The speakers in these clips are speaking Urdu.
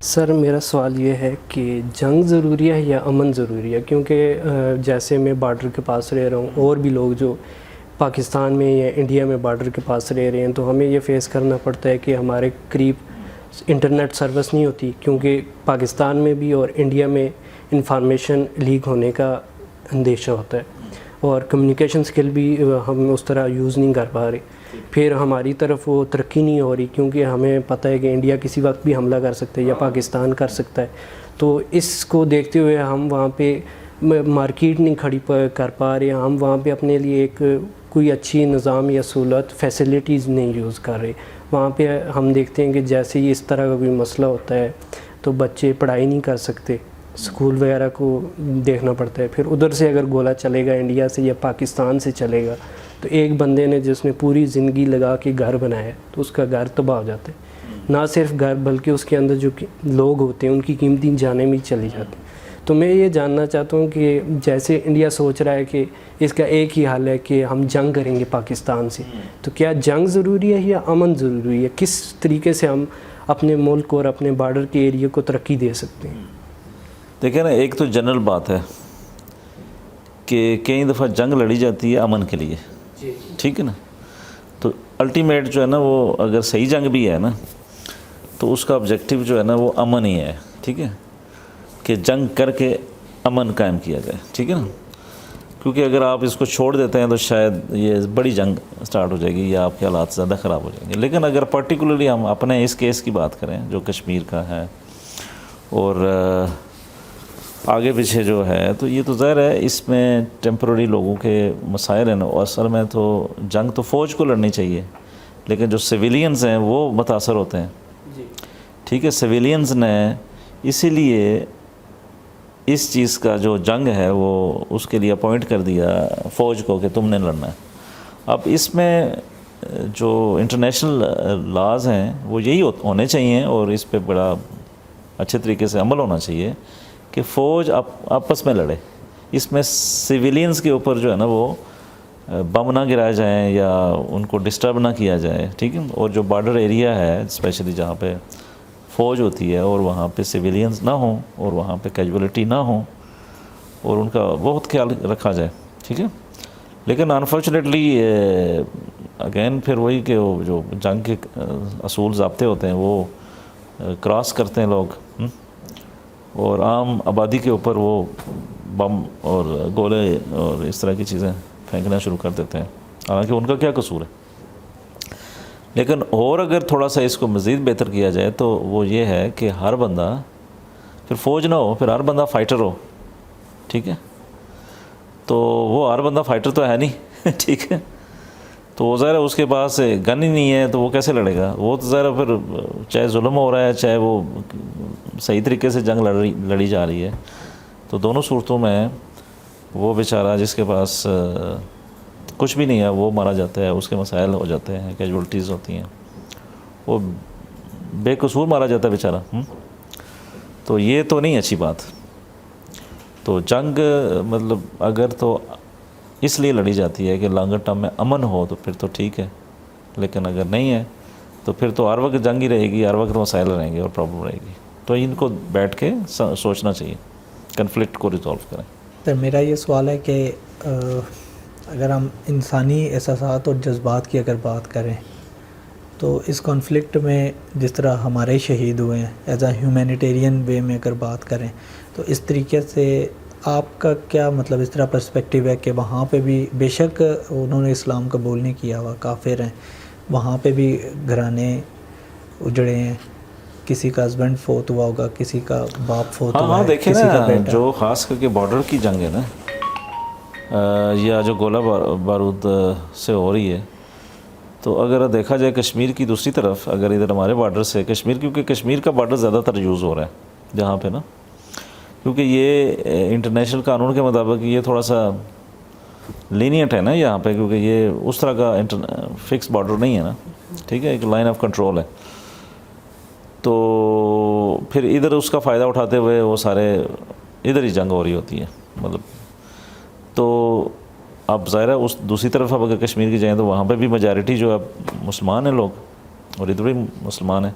سر میرا سوال یہ ہے کہ جنگ ضروری ہے یا امن ضروری ہے؟ کیونکہ جیسے میں بارڈر کے پاس رہ رہا ہوں، اور بھی لوگ جو پاکستان میں یا انڈیا میں بارڈر کے پاس رہ رہے ہیں، تو ہمیں یہ فیس کرنا پڑتا ہے کہ ہمارے قریب انٹرنیٹ سروس نہیں ہوتی، کیونکہ پاکستان میں بھی اور انڈیا میں انفارمیشن لیک ہونے کا اندیشہ ہوتا ہے، اور کمیونیکیشن سکل بھی ہم اس طرح یوز نہیں کر پا رہے۔ پھر ہماری طرف وہ ترقی نہیں ہو رہی، کیونکہ ہمیں پتہ ہے کہ انڈیا کسی وقت بھی حملہ کر سکتا ہے یا پاکستان کر سکتا ہے۔ تو اس کو دیکھتے ہوئے ہم وہاں پہ مارکیٹ نہیں کھڑی کر پا رہے، ہم وہاں پہ اپنے لیے ایک کوئی اچھی نظام یا سہولت فیسلٹیز نہیں یوز کر رہے۔ وہاں پہ ہم دیکھتے ہیں کہ جیسے ہی اس طرح کا کوئی مسئلہ ہوتا ہے تو بچے پڑھائی نہیں کر سکتے، اسکول وغیرہ کو دیکھنا پڑتا ہے۔ پھر ادھر سے اگر گولہ چلے گا انڈیا سے یا پاکستان سے چلے گا، تو ایک بندے نے جس نے پوری زندگی لگا کے گھر بنایا ہے تو اس کا گھر تباہ ہو جاتا ہے۔ نہ صرف گھر بلکہ اس کے اندر جو لوگ ہوتے ہیں ان کی قیمتی جانیں بھی چلی جاتی ہیں۔ تو میں یہ جاننا چاہتا ہوں کہ جیسے انڈیا سوچ رہا ہے کہ اس کا ایک ہی حل ہے کہ ہم جنگ کریں گے پاکستان سے، تو کیا جنگ ضروری ہے یا امن ضروری ہے؟ کس طریقے سے ہم اپنے ملک اور اپنے بارڈر کے ایریا کو ترقی دے سکتے ہیں؟ دیکھیں نا، ایک تو جنرل بات ہے کہ کئی دفعہ جنگ لڑی جاتی ہے امن کے لیے، ٹھیک ہے نا؟ تو الٹیمیٹ جو ہے نا، وہ اگر صحیح جنگ بھی ہے نا تو اس کا آبجیکٹیو جو ہے نا وہ امن ہی ہے، ٹھیک ہے؟ کہ جنگ کر کے امن قائم کیا جائے، ٹھیک ہے نا؟ کیونکہ اگر آپ اس کو چھوڑ دیتے ہیں تو شاید یہ بڑی جنگ سٹارٹ ہو جائے گی یا آپ کے حالات زیادہ خراب ہو جائیں گے۔ لیکن اگر پرٹیکولرلی ہم اپنے اس کیس کی بات کریں جو کشمیر کا ہے اور آگے پیچھے جو ہے، تو یہ تو ظاہر ہے اس میں ٹیمپرری لوگوں کے مسائل ہیں، اور اصل میں تو جنگ تو فوج کو لڑنی چاہیے، لیکن جو سویلینز ہیں وہ متاثر ہوتے ہیں، ٹھیک ہے؟ سویلینز نے اسی لیے اس چیز کا جو جنگ ہے وہ اس کے لیے اپوائنٹ کر دیا فوج کو کہ تم نے لڑنا ہے۔ اب اس میں جو انٹرنیشنل لاز ہیں وہ یہی ہونے چاہیے، اور اس پہ بڑا اچھے طریقے سے عمل ہونا چاہیے کہ فوج آپس میں لڑے۔ اس میں سویلینز کے اوپر جو ہے نا وہ بم نہ گرائے جائیں یا ان کو ڈسٹرب نہ کیا جائے، ٹھیک ہے؟ اور جو بارڈر ایریا ہے اسپیشلی جہاں پہ فوج ہوتی ہے اور وہاں پہ سویلینز نہ ہوں اور وہاں پہ کیجولیٹی نہ ہوں، اور ان کا بہت خیال رکھا جائے، ٹھیک ہے؟ لیکن انفارچونیٹلی اگین پھر وہی کہ وہ جو جنگ کے اصول ضابطے ہوتے ہیں وہ کراس کرتے ہیں لوگ، اور عام آبادی کے اوپر وہ بم اور گولے اور اس طرح کی چیزیں پھینکنا شروع کر دیتے ہیں، حالانکہ ان کا کیا قصور ہے؟ لیکن اور اگر تھوڑا سا اس کو مزید بہتر کیا جائے تو وہ یہ ہے کہ ہر بندہ پھر فوج نہ ہو، پھر ہر بندہ فائٹر ہو، ٹھیک ہے؟ تو وہ ہر بندہ فائٹر تو ہے نہیں ٹھیک ہے؟ تو وہ ظاہر ہے اس کے پاس گن ہی نہیں ہے تو وہ کیسے لڑے گا؟ وہ تو ظاہر پھر چاہے ظلم ہو رہا ہے چاہے وہ صحیح طریقے سے جنگ لڑی جا رہی ہے، تو دونوں صورتوں میں وہ بیچارہ جس کے پاس کچھ بھی نہیں ہے وہ مارا جاتا ہے، اس کے مسائل ہو جاتے ہیں، کیجولٹیز ہوتی ہیں، وہ بے قصور مارا جاتا ہے بیچارہ۔ تو یہ تو نہیں اچھی بات۔ تو جنگ مطلب اگر تو اس لیے لڑی جاتی ہے کہ لانگر ٹرم میں امن ہو تو پھر تو ٹھیک ہے، لیکن اگر نہیں ہے تو پھر تو ہر وقت جنگ ہی رہے گی، ہر وقت مسائل رہیں گے اور پرابلم رہے گی۔ تو ان کو بیٹھ کے سوچنا چاہیے، کنفلکٹ کو ریزالو کریں۔ سر میرا یہ سوال ہے کہ اگر ہم انسانی احساسات اور جذبات کی اگر بات کریں تو اس کانفلکٹ میں جس طرح ہمارے شہید ہوئے ہیں، ایز اے ہیومینیٹیرین وے میں اگر بات کریں تو اس طریقے سے آپ کا کیا مطلب اس طرح پرسپیکٹیو ہے کہ وہاں پہ بھی بے شک انہوں نے اسلام قبول نہیں کیا ہوا، کافر ہیں، وہاں پہ بھی گھرانے اجڑے ہیں، کسی کا ہسبینڈ فوت ہوا ہوگا، کسی کا باپ فوت ہوا ہے، دیکھیں کسی کا نا بیٹا۔ جو خاص کر کے بارڈر کی جنگ ہے نا، یا جو گولہ بارود سے ہو رہی ہے، تو اگر دیکھا جائے کشمیر کی دوسری طرف، اگر ادھر ہمارے بارڈر سے کشمیر، کیونکہ کشمیر کا بارڈر زیادہ تر یوز ہو رہا ہے جہاں پہ نا، کیونکہ یہ انٹرنیشنل قانون کے مطابق یہ تھوڑا سا لینینٹ ہے نا یہاں پہ، کیونکہ یہ اس طرح کا فکس بارڈر نہیں ہے نا، ٹھیک ہے؟ ایک لائن آف کنٹرول ہے، تو پھر ادھر اس کا فائدہ اٹھاتے ہوئے وہ سارے ادھر ہی جنگ ہو رہی ہوتی ہے مطلب۔ تو اب ظاہر ہے اس دوسری طرف اب اگر کشمیر کی جائیں تو وہاں پہ بھی میجارٹی جو ہے مسلمان ہیں لوگ، اور ادھر بھی مسلمان ہیں،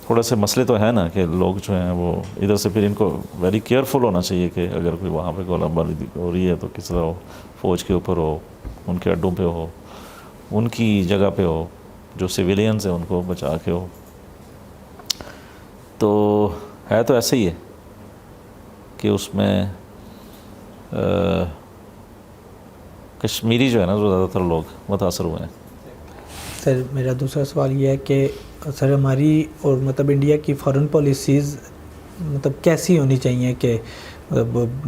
تھوڑا سے مسئلے تو ہیں نا کہ لوگ جو ہیں وہ ادھر سے پھر ان کو ویری کیئرفل ہونا چاہیے کہ اگر کوئی وہاں پہ گولہ باری ہو رہی ہے تو کس طرح ہو، فوج کے اوپر ہو، ان کے اڈوں پہ ہو، ان کی جگہ پہ ہو، جو سویلینز ہیں ان کو بچا کے ہو. تو ہے تو ایسے ہی ہے کہ اس میں کشمیری جو ہے نا جو زیادہ تر لوگ متاثر ہوئے ہیں. سر میرا دوسرا سوال یہ ہے کہ سر ہماری اور مطلب انڈیا کی فارن پالیسیز مطلب کیسی ہونی چاہیے کہ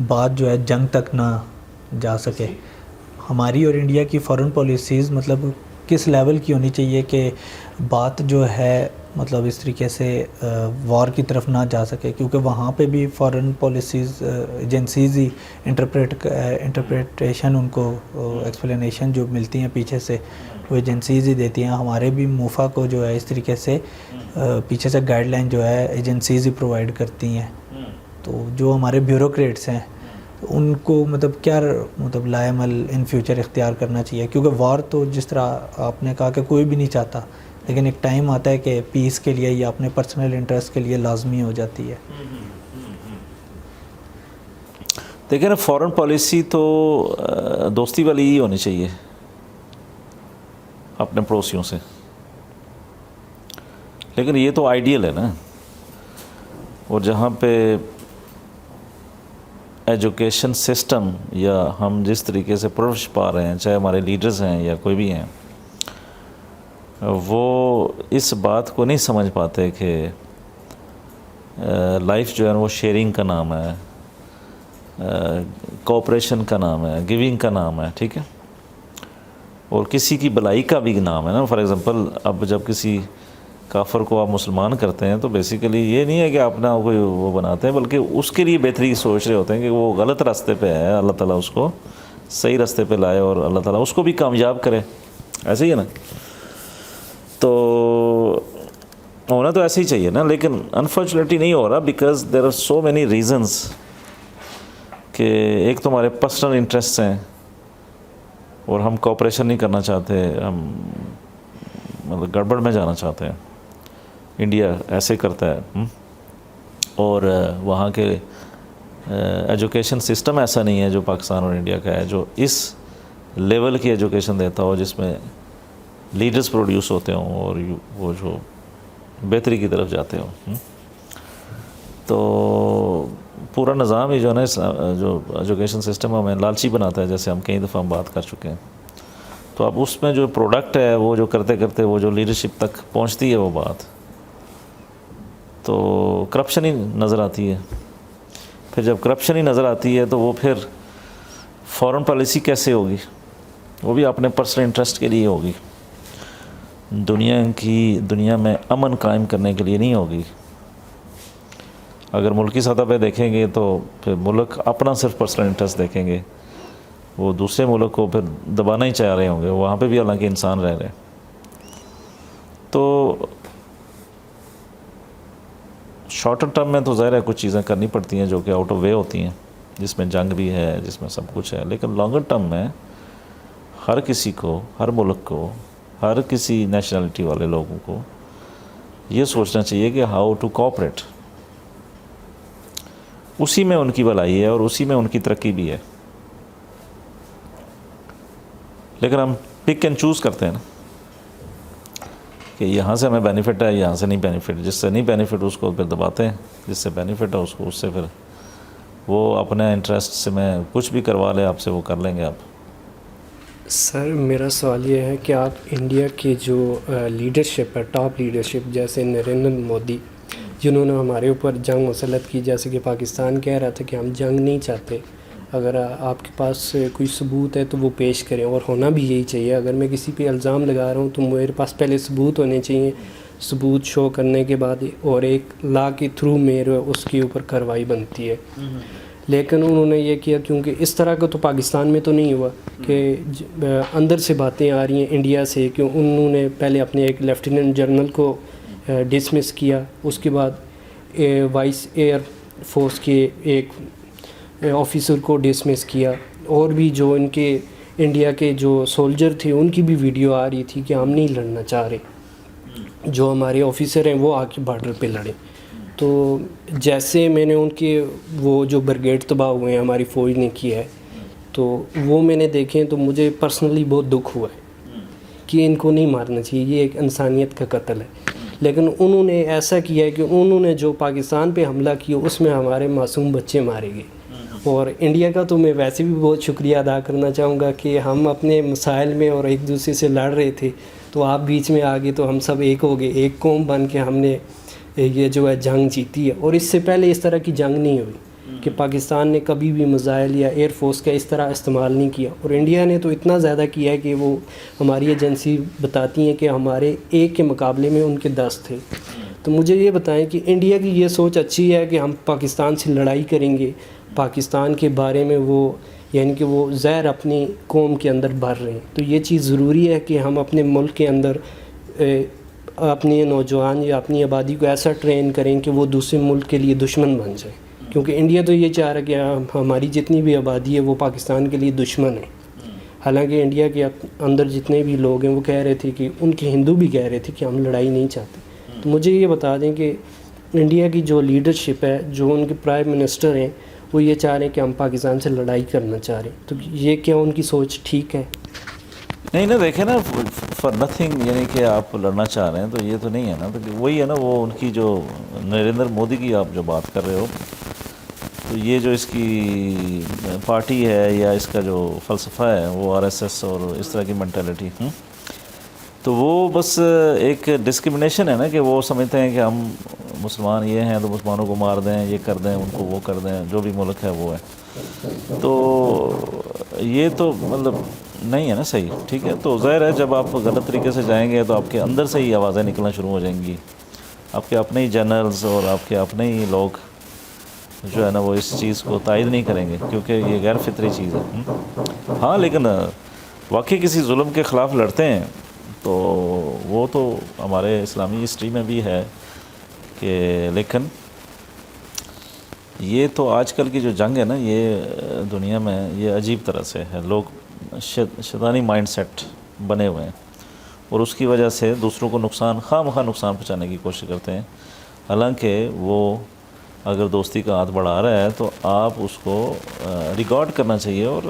بات جو ہے جنگ تک نہ جا سکے. ہماری اور انڈیا کی فارن پالیسیز مطلب کس لیول کی ہونی چاہیے کہ بات جو ہے مطلب اس طریقے سے وار کی طرف نہ جا سکے، کیونکہ وہاں پہ بھی فارن پالیسیز ایجنسیز ہی انٹرپریٹیشن ان کو ایکسپلینیشن جو ملتی ہیں پیچھے سے وہ ایجنسیز ہی دیتی ہیں. ہمارے بھی موفا کو جو ہے اس طریقے سے پیچھے سے گائیڈ لائن جو ہے ایجنسیز ہی پرووائڈ کرتی ہیں. تو جو ہمارے بیوروکریٹس ہیں ان کو مطلب کیا مطلب لائمل ان فیوچر اختیار کرنا چاہیے، کیونکہ وار تو جس طرح آپ نے کہا کہ کوئی بھی نہیں چاہتا، لیکن ایک ٹائم آتا ہے کہ پیس کے لیے یا اپنے پرسنل انٹرسٹ کے لیے لازمی ہو جاتی ہے. دیکھیں نا فارن پالیسی تو دوستی والی ہی ہونی چاہیے اپنے پڑوسیوں سے، لیکن یہ تو آئیڈیل ہے نا. اور جہاں پہ ایجوکیشن سسٹم یا ہم جس طریقے سے پرورش پا رہے ہیں، چاہے ہمارے لیڈرز ہیں یا کوئی بھی ہیں، وہ اس بات کو نہیں سمجھ پاتے کہ لائف جو ہے وہ شیئرنگ کا نام ہے، کوآپریشن کا نام ہے، گیونگ کا نام ہے، ٹھیک ہے، اور کسی کی بلائی کا بھی نام ہے نا. فار ایگزامپل اب جب کسی کافر کو آپ مسلمان کرتے ہیں تو بیسیکلی یہ نہیں ہے کہ آپ نا کوئی وہ بناتے ہیں، بلکہ اس کے لیے بہتری سوچ رہے ہوتے ہیں کہ وہ غلط راستے پہ ہے، اللہ تعالیٰ اس کو صحیح راستے پہ لائے اور اللہ تعالیٰ اس کو بھی کامیاب کرے. ایسے ہی ہے نا. تو ہونا تو ایسے ہی چاہیے نا، لیکن انفارچونیٹلی نہیں ہو رہا because there are so many reasons کہ ایک تو ہمارے پرسنل انٹرسٹ ہیں اور ہم کوآپریشن نہیں کرنا چاہتے، ہم مطلب گڑبڑ میں جانا چاہتے ہیں. انڈیا ایسے کرتا ہے اور وہاں کے ایجوکیشن سسٹم ایسا نہیں ہے جو پاکستان اور انڈیا کا ہے، جو اس لیول کی ایجوکیشن دیتا ہو جس میں لیڈرز پروڈیوس ہوتے ہوں اور وہ جو بہتری کی طرف جاتے ہوں. تو پورا نظام ہی جو ہے نا جو ایجوکیشن سسٹم ہمیں لالچی بناتا ہے، جیسے ہم کئی دفعہ ہم بات کر چکے ہیں. تو اب اس میں جو پروڈکٹ ہے وہ جو کرتے کرتے وہ جو لیڈرشپ تک پہنچتی ہے وہ بات، تو کرپشن ہی نظر آتی ہے. پھر جب کرپشن ہی نظر آتی ہے تو وہ پھر فارن پالیسی کیسے ہوگی؟ وہ بھی اپنے پرسنل انٹرسٹ کے لیے ہوگی، دنیا میں امن قائم کرنے کے لیے نہیں ہوگی. اگر ملکی سطح پہ دیکھیں گے تو پھر ملک اپنا صرف پرسنل انٹرسٹ دیکھیں گے، وہ دوسرے ملک کو پھر دبانا ہی چاہ رہے ہوں گے، وہاں پہ بھی حالانکہ انسان رہ رہے ہیں. تو شارٹر ٹرم میں تو ظاہر ہے کچھ چیزیں کرنی پڑتی ہیں جو کہ آؤٹ آف وے ہوتی ہیں، جس میں جنگ بھی ہے، جس میں سب کچھ ہے، لیکن لانگر ٹرم میں ہر کسی کو، ہر ملک کو، ہر کسی نیشنلٹی والے لوگوں کو یہ سوچنا چاہیے کہ ہاؤ ٹو کوآپریٹ. اسی میں ان کی بھلائی ہے اور اسی میں ان کی ترقی بھی ہے. لیکن ہم پک اینڈ چوز کرتے ہیں نا کہ یہاں سے ہمیں بینیفٹ ہے، یہاں سے نہیں بینیفٹ. جس سے نہیں بینیفٹ اس کو پھر دباتے ہیں، جس سے بینیفٹ ہے اس کو، اس سے پھر وہ اپنے انٹرسٹ سے میں کچھ بھی کروا لے آپ سے وہ کر لیں گے آپ. سر میرا سوال یہ ہے کہ آپ انڈیا کی جو لیڈرشپ ہے، ٹاپ لیڈرشپ، جیسے نریندر مودی جنہوں نے ہمارے اوپر جنگ مسلط کی، جیسے کہ پاکستان کہہ رہا تھا کہ ہم جنگ نہیں چاہتے، اگر آپ کے پاس کوئی ثبوت ہے تو وہ پیش کریں، اور ہونا بھی یہی چاہیے. اگر میں کسی پہ الزام لگا رہا ہوں تو میرے پاس پہلے ثبوت ہونے چاہیے، ثبوت شو کرنے کے بعد اور ایک لا کے تھرو میرے اس کے اوپر کارروائی بنتی ہے. لیکن انہوں نے یہ کیا، کیونکہ اس طرح کا تو پاکستان میں تو نہیں ہوا کہ اندر سے باتیں آ رہی ہیں انڈیا سے، کہ انہوں نے پہلے اپنے ایک لیفٹیننٹ جنرل کو ڈسمس کیا، اس کے بعد وائس ایئر فورس کے ایک آفیسر کو ڈسمس کیا، اور بھی جو ان کے انڈیا کے جو سولجر تھے ان کی بھی ویڈیو آ رہی تھی کہ ہم نہیں لڑنا چاہ رہے. جو ہمارے آفیسر ہیں وہ آ کے بارڈر پہ لڑیں. تو جیسے میں نے ان کے وہ جو بریگیڈ تباہ ہوئے ہیں ہماری فوج نے کیا ہے تو وہ میں نے دیکھے تو مجھے پرسنلی بہت دکھ ہوا ہے کہ ان کو نہیں مارنا چاہیے, یہ ایک انسانیت کا قتل ہے. لیکن انہوں نے ایسا کیا ہے کہ انہوں نے جو پاکستان پہ حملہ کیا اس میں ہمارے معصوم بچے مارے گئے. اور انڈیا کا تو میں ویسے بھی بہت شکریہ ادا کرنا چاہوں گا کہ ہم اپنے مسائل میں اور ایک دوسرے سے لڑ رہے تھے تو آپ بیچ میں آ گئے تو ہم سب ایک ہو گئے, ایک قوم بن کے ہم نے یہ جو ہے جنگ جیتی ہے. اور اس سے پہلے اس طرح کی جنگ نہیں ہوئی کہ پاکستان نے کبھی بھی میزائل یا ایئر فورس کا اس طرح استعمال نہیں کیا. اور انڈیا نے تو اتنا زیادہ کیا ہے کہ وہ ہماری ایجنسی بتاتی ہیں کہ ہمارے ایک کے مقابلے میں ان کے 10 تھے. تو مجھے یہ بتائیں کہ انڈیا کی یہ سوچ اچھی ہے کہ ہم پاکستان سے لڑائی کریں گے, پاکستان کے بارے میں وہ یعنی کہ وہ زہر اپنی قوم کے اندر بھر رہے ہیں. تو یہ چیز ضروری ہے کہ ہم اپنے ملک کے اندر اپنے نوجوان یا اپنی آبادی کو ایسا ٹرین کریں کہ وہ دوسرے ملک کے لیے دشمن بن جائے. کیونکہ انڈیا تو یہ چاہ رہا ہے کہ ہماری جتنی بھی آبادی ہے وہ پاکستان کے لیے دشمن ہے. حالانکہ انڈیا کے اندر جتنے بھی لوگ ہیں وہ کہہ رہے تھے کہ ان کے ہندو بھی کہہ رہے تھے کہ ہم لڑائی نہیں چاہتے. تو مجھے یہ بتا دیں کہ انڈیا کی جو لیڈرشپ ہے, جو ان کے پرائم منسٹر ہیں, وہ یہ چاہ رہے ہیں کہ ہم پاکستان سے لڑائی کرنا چاہ رہے ہیں. تو یہ کیا ان کی سوچ ٹھیک ہے؟ نہیں نا, دیکھیں نا, فار نتھنگ یعنی کہ آپ لڑنا چاہ رہے ہیں تو یہ تو نہیں ہے نا. تو وہی ہے نا, وہ ان کی جو نریندر مودی کی آپ جو بات کر رہے ہو, تو یہ جو اس کی پارٹی ہے یا اس کا جو فلسفہ ہے وہ RSS اور اس طرح کی مینٹیلٹی, تو وہ بس ایک ڈسکرمنیشن ہے نا کہ وہ سمجھتے ہیں کہ ہم مسلمان یہ ہیں تو مسلمانوں کو مار دیں, یہ کر دیں, ان کو وہ کر دیں, جو بھی ملک ہے وہ ہے. تو یہ تو مطلب نہیں ہے نا صحیح, ٹھیک ہے. تو ظاہر ہے جب آپ غلط طریقے سے جائیں گے تو آپ کے اندر سے ہی آوازیں نکلنا شروع ہو جائیں گی. آپ کے اپنے ہی جنرلز اور آپ کے اپنے ہی لوگ جو ہے نا وہ اس چیز کو تائید نہیں کریں گے کیونکہ یہ غیر فطری چیز ہے. ہاں لیکن واقعی کسی ظلم کے خلاف لڑتے ہیں تو وہ تو ہمارے اسلامی ہسٹری میں بھی ہے کہ, لیکن یہ تو آج کل کی جو جنگ ہے نا یہ دنیا میں یہ عجیب طرح سے ہے. لوگ شیطانی مائنڈ سیٹ بنے ہوئے ہیں اور اس کی وجہ سے دوسروں کو خواہ مخواہ نقصان پہنچانے کی کوشش کرتے ہیں. حالانکہ وہ اگر دوستی کا ہاتھ بڑھا رہا ہے تو آپ اس کو ریکارڈ کرنا چاہیے اور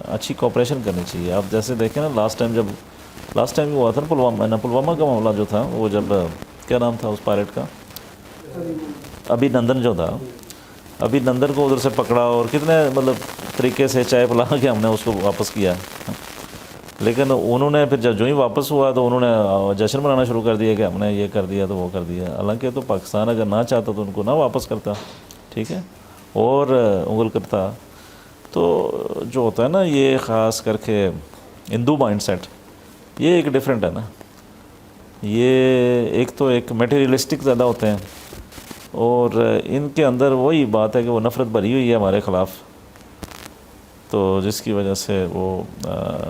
اچھی کوپریشن کرنی چاہیے. آپ جیسے دیکھیں نا لاسٹ ٹائم ہوا تھا پلوامہ کا معاملہ جو تھا, وہ جب کیا نام تھا اس پائلٹ کا, ابھی نندن جو تھا, ابھی نندن کو ادھر سے پکڑا اور کتنے مطلب طریقے سے چائے پلا کے ہم نے اس کو واپس کیا. لیکن انہوں نے پھر جو ہی واپس ہوا تو انہوں نے جشن منانا شروع کر دیا کہ ہم نے یہ کر دیا تو وہ کر دیا. حالانکہ تو پاکستان اگر نہ چاہتا تو ان کو نہ واپس کرتا, ٹھیک ہے, اور انگل کرتا. تو جو ہوتا ہے نا یہ خاص کر کے ہندو مائنڈ سیٹ یہ ایک ڈیفرنٹ ہے نا. یہ ایک تو ایک میٹیریلسٹک زیادہ ہوتے ہیں اور ان کے اندر وہی بات ہے کہ وہ نفرت بھری ہوئی ہے ہمارے خلاف, تو جس کی وجہ سے وہ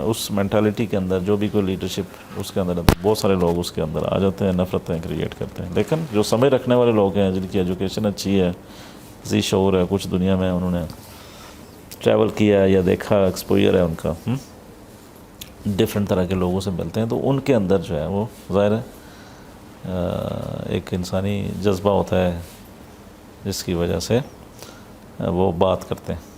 اس مینٹالٹی کے اندر جو بھی کوئی لیڈرشپ اس کے اندر بہت سارے لوگ اس کے اندر آ جاتے ہیں, نفرتیں کریٹ کرتے ہیں. لیکن جو سمجھ رکھنے والے لوگ ہیں, جن کی ایجوکیشن اچھی ہے, ذی شعور ہے, کچھ دنیا میں انہوں نے ٹریول کیا ہے یا دیکھا, ایکسپوئر ہے ان کا, ڈفرینٹ طرح کے لوگوں سے ملتے ہیں, تو ان کے اندر جو ہے وہ ظاہر ہے ایک انسانی جذبہ ہوتا ہے جس کی وجہ سے وہ بات کرتے ہیں.